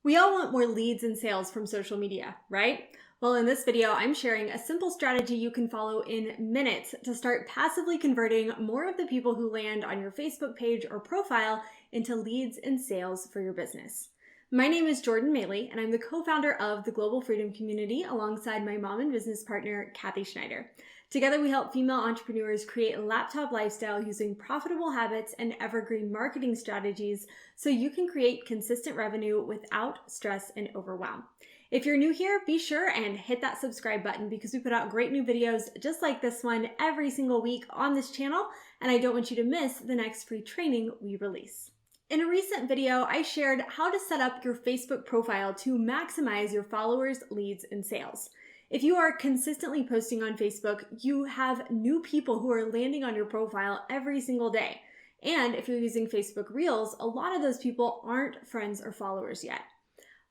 We all want more leads and sales from social media, right? Well, in this video, I'm sharing a simple strategy you can follow in minutes to start passively converting more of the people who land on your Facebook page or profile into leads and sales for your business. My name is Jordan Maylea, and I'm the co-founder of the Global Freedom Community alongside my mom and business partner, Kathy Schneider. Together, we help female entrepreneurs create a laptop lifestyle using profitable habits and evergreen marketing strategies so you can create consistent revenue without stress and overwhelm. If you're new here, be sure and hit that subscribe button because we put out great new videos just like this one every single week on this channel, and I don't want you to miss the next free training we release. In a recent video, I shared how to set up your Facebook profile to maximize your followers, leads, and sales. If you are consistently posting on Facebook, you have new people who are landing on your profile every single day. And if you're using Facebook Reels, a lot of those people aren't friends or followers yet.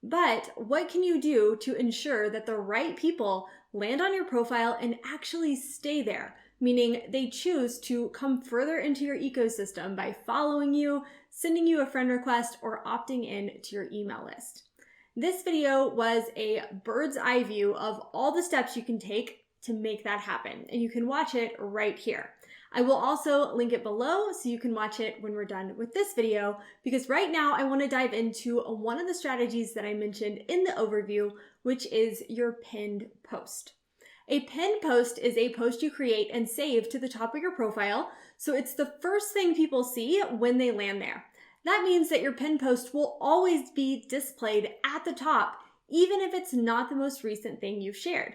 But what can you do to ensure that the right people land on your profile and actually stay there? Meaning they choose to come further into your ecosystem by following you, sending you a friend request, or opting in to your email list. This video was a bird's eye view of all the steps you can take to make that happen, and you can watch it right here. I will also link it below so you can watch it when we're done with this video, because right now I want to dive into one of the strategies that I mentioned in the overview, which is your pinned post. A pinned post is a post you create and save to the top of your profile, so it's the first thing people see when they land there. That means that your pinned post will always be displayed at the top, even if it's not the most recent thing you've shared.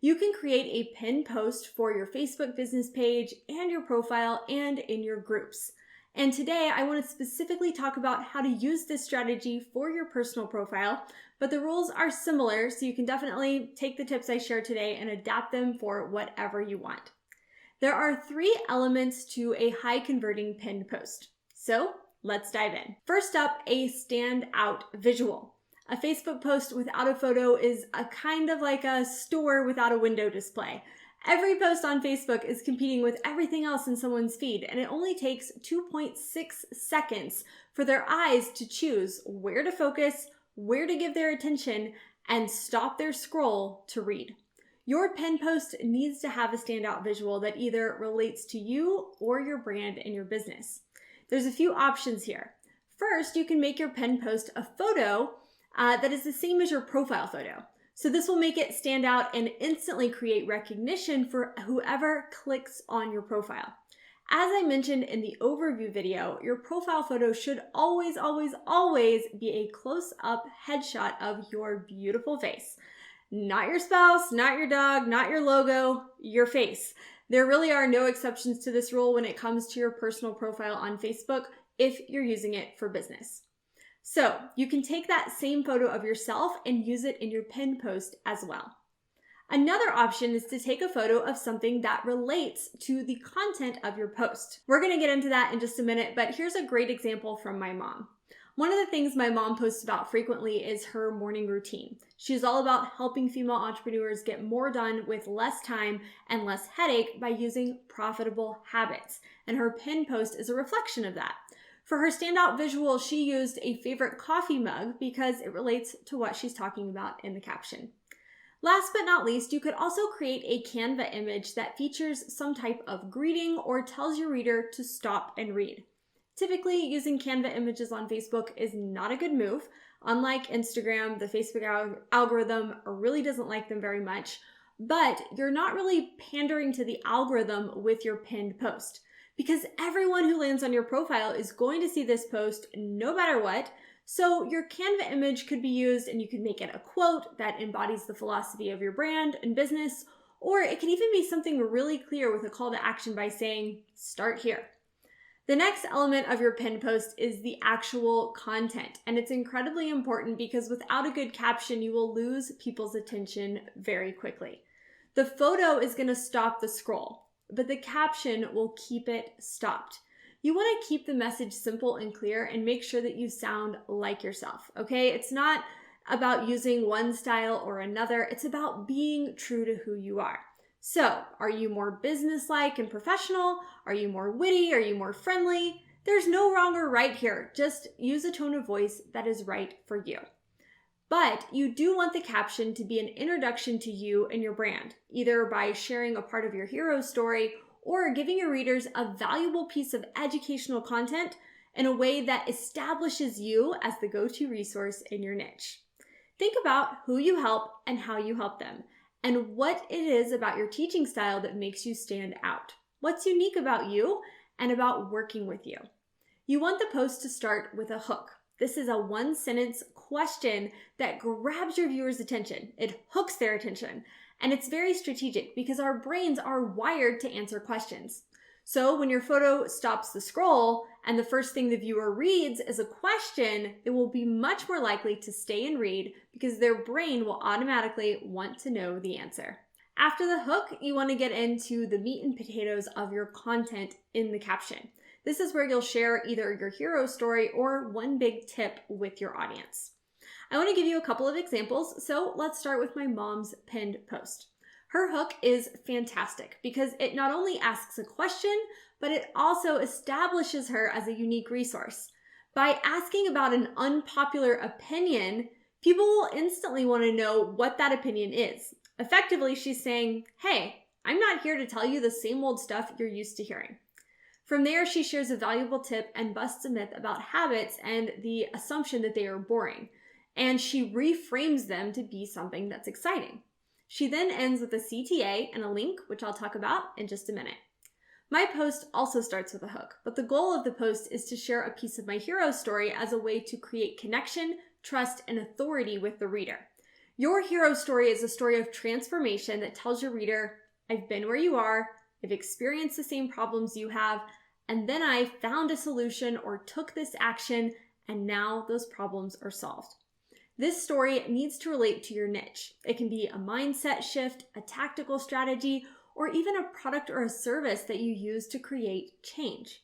You can create a pinned post for your Facebook business page and your profile and in your groups. And today I want to specifically talk about how to use this strategy for your personal profile, but the rules are similar, so you can definitely take the tips I share today and adapt them for whatever you want. There are 3 elements to a high converting pinned post. So let's dive in. First up, a standout visual. A Facebook post without a photo is a kind of like a store without a window display. Every post on Facebook is competing with everything else in someone's feed, and it only takes 2.6 seconds for their eyes to choose where to focus, where to give their attention, and stop their scroll to read. Your pinned post needs to have a standout visual that either relates to you or your brand and your business. There's a few options here. First, you can make your pinned post a photo that is the same as your profile photo. So this will make it stand out and instantly create recognition for whoever clicks on your profile. As I mentioned in the overview video, your profile photo should always, always, always be a close-up headshot of your beautiful face. Not your spouse, not your dog, not your logo, your face. There really are no exceptions to this rule when it comes to your personal profile on Facebook if you're using it for business. So you can take that same photo of yourself and use it in your pinned post as well. Another option is to take a photo of something that relates to the content of your post. We're going to get into that in just a minute, but here's a great example from my mom. One of the things my mom posts about frequently is her morning routine. She's all about helping female entrepreneurs get more done with less time and less headache by using profitable habits. And her pinned post is a reflection of that. For her standout visual, she used a favorite coffee mug because it relates to what she's talking about in the caption. Last but not least, you could also create a Canva image that features some type of greeting or tells your reader to stop and read. Typically, using Canva images on Facebook is not a good move. Unlike Instagram, the Facebook algorithm really doesn't like them very much, but you're not really pandering to the algorithm with your pinned post because everyone who lands on your profile is going to see this post no matter what. So your Canva image could be used and you could make it a quote that embodies the philosophy of your brand and business, or it can even be something really clear with a call to action by saying, start here. The next element of your pinned post is the actual content, and it's incredibly important because without a good caption, you will lose people's attention very quickly. The photo is going to stop the scroll, but the caption will keep it stopped. You want to keep the message simple and clear and make sure that you sound like yourself, okay? It's not about using one style or another. It's about being true to who you are. So, are you more business-like and professional? Are you more witty? Are you more friendly? There's no wrong or right here. Just use a tone of voice that is right for you. But you do want the caption to be an introduction to you and your brand, either by sharing a part of your hero story or giving your readers a valuable piece of educational content in a way that establishes you as the go-to resource in your niche. Think about who you help and how you help them, and what it is about your teaching style that makes you stand out. What's unique about you and about working with you. You want the post to start with a hook. This is a one-sentence question that grabs your viewer's attention. It hooks their attention. And it's very strategic because our brains are wired to answer questions. So when your photo stops the scroll and the first thing the viewer reads is a question, it will be much more likely to stay and read because their brain will automatically want to know the answer. After the hook, you want to get into the meat and potatoes of your content in the caption. This is where you'll share either your hero story or one big tip with your audience. I want to give you a couple of examples, so let's start with my mom's pinned post. Her hook is fantastic because it not only asks a question, but it also establishes her as a unique resource. By asking about an unpopular opinion, people will instantly want to know what that opinion is. Effectively, she's saying, hey, I'm not here to tell you the same old stuff you're used to hearing. From there, she shares a valuable tip and busts a myth about habits and the assumption that they are boring. And she reframes them to be something that's exciting. She then ends with a CTA and a link, which I'll talk about in just a minute. My post also starts with a hook, but the goal of the post is to share a piece of my hero story as a way to create connection, trust, and authority with the reader. Your hero story is a story of transformation that tells your reader, I've been where you are, I've experienced the same problems you have, and then I found a solution or took this action, and now those problems are solved. This story needs to relate to your niche. It can be a mindset shift, a tactical strategy, or even a product or a service that you use to create change.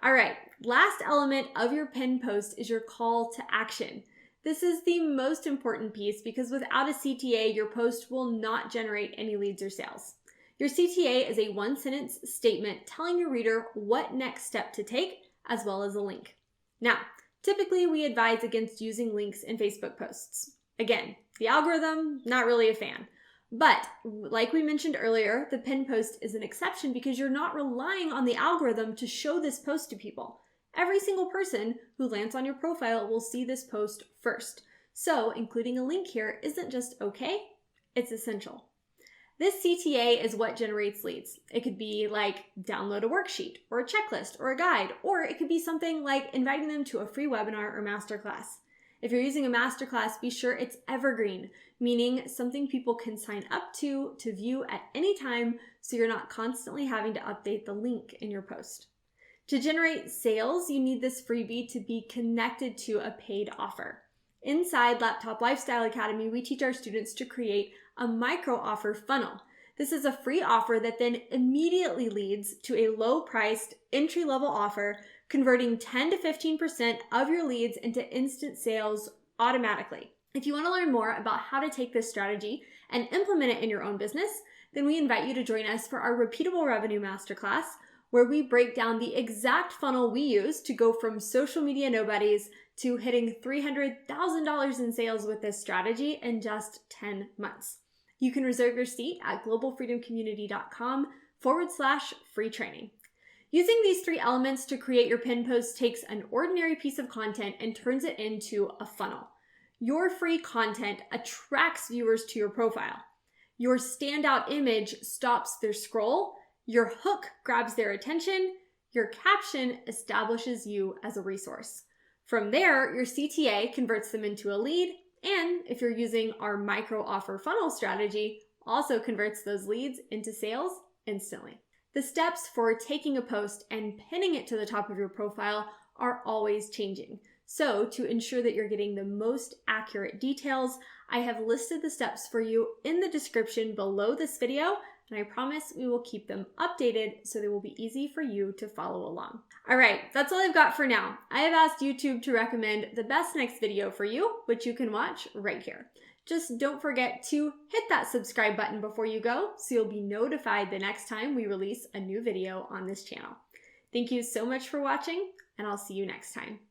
All right, last element of your pinned post is your call to action. This is the most important piece because without a CTA, your post will not generate any leads or sales. Your CTA is a one-sentence statement telling your reader what next step to take, as well as a link. Now, typically we advise against using links in Facebook posts. Again, the algorithm, not really a fan. But like we mentioned earlier, the pinned post is an exception because you're not relying on the algorithm to show this post to people. Every single person who lands on your profile will see this post first. So including a link here isn't just okay, it's essential. This CTA is what generates leads. It could be like download a worksheet or a checklist or a guide, or it could be something like inviting them to a free webinar or masterclass. If you're using a masterclass, be sure it's evergreen, meaning something people can sign up to view at any time so you're not constantly having to update the link in your post. To generate sales, you need this freebie to be connected to a paid offer. Inside Laptop Lifestyle Academy, we teach our students to create a micro offer funnel. This is a free offer that then immediately leads to a low-priced entry-level offer, converting 10 to 15% of your leads into instant sales automatically. If you want to learn more about how to take this strategy and implement it in your own business, then we invite you to join us for our Repeatable Revenue Masterclass, where we break down the exact funnel we use to go from social media nobodies to hitting $300,000 in sales with this strategy in just 10 months. You can reserve your seat at globalfreedomcommunity.com/free training. Using these three elements to create your pinned post takes an ordinary piece of content and turns it into a funnel. Your free content attracts viewers to your profile. Your standout image stops their scroll. Your hook grabs their attention. Your caption establishes you as a resource. From there, your CTA converts them into a lead, and if you're using our micro offer funnel strategy, also converts those leads into sales instantly. The steps for taking a post and pinning it to the top of your profile are always changing. So to ensure that you're getting the most accurate details, I have listed the steps for you in the description below this video, and I promise we will keep them updated so they will be easy for you to follow along. All right, that's all I've got for now. I have asked YouTube to recommend the best next video for you, which you can watch right here. Just don't forget to hit that subscribe button before you go so you'll be notified the next time we release a new video on this channel. Thank you so much for watching, and I'll see you next time.